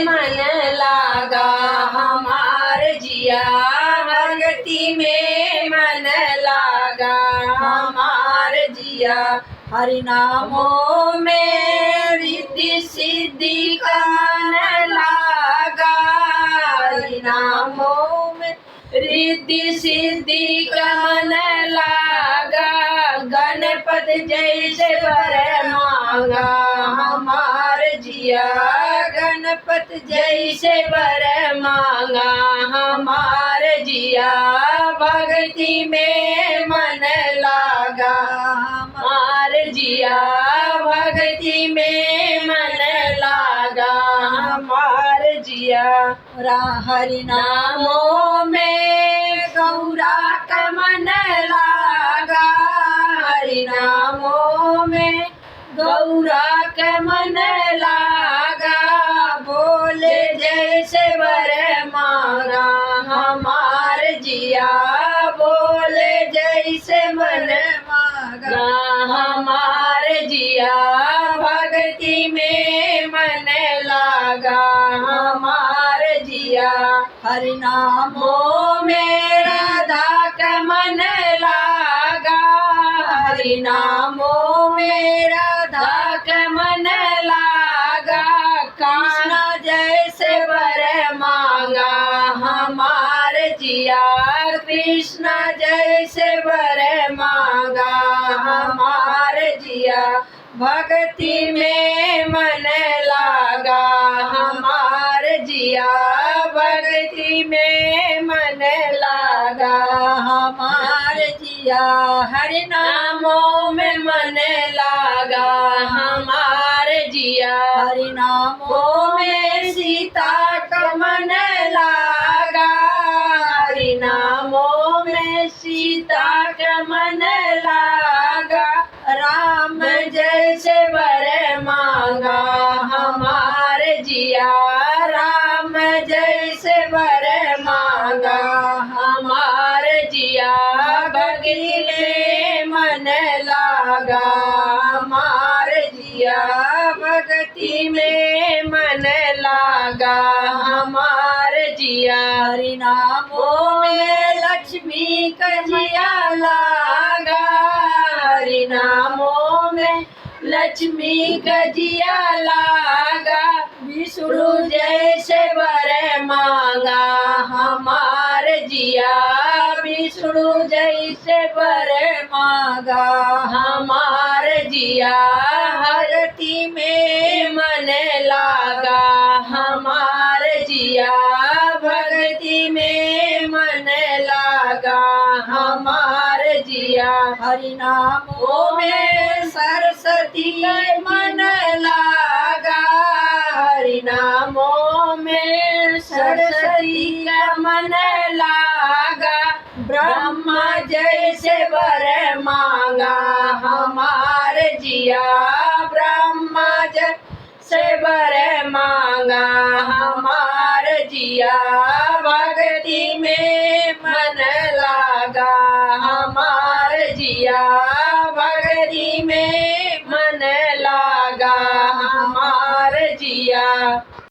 मन लागा हमार जिया, भक्ति में मन लागा हमार जिया। हरि नामों में रिद्धि सिद्धि का मन लागा, हरि नामों में रिद्धि सिद्धि का मन लागा। गणपत जैसे वर मांगा हमार जिया, गणपत जैसे वर मांगा हमार जिया। भक्ति में मन लागा हमार जिया, भक्ति में मन लागा हमार जिया। हरि नामों में गौरा का मन लागा, हरि नामों में गौरा का मन लागा। बोले जैसे वर मांगा हमार जिया, बोले जैसे वर मांगा हमार जिया। भक्ति में मन लागा हमार जिया। हरि नामों में राधा का मन लागा, हरि नामों में राधा का मन लागा। कृष्ण जैसे वर मांगा हमार जिया, कृष्ण जैसे वर मांगा हमार जिया। भक्ति में मन लागा हमार जिया, भक्ति में मन लागा हमार जिया। हरि नामों में मन लागा हमार जिया, हरि नामों में सीता का मन लागा, हरि नामों में सीता का मन लागा। राम जैसे वर मांगा हमार जिया, राम जैसे वर मांगा हमार जिया। भक्ति में मन लागा हमार जिया, भक्ति में मन लागा हमार जिया। हरि नामों में लक्ष्मी का जिया लागा, हरि नामों में लक्ष्मी का जिया लागा। विष्णु जैसे वर मांगा हमार जिया, विष्णु जैसे वर मांगा हमार जिया। हरती में मन लागा हमार जिया, भक्ति में मन लागा हमार जिया। हरि नामों में सरस्वती मन लागा, हरि नामों में सरस्वती का मन लागा। ब्रह्मा जैसे वर मांगा हमार जिया, ब्रह्मा जैसे वर मांगा हमार जिया। भक्ति में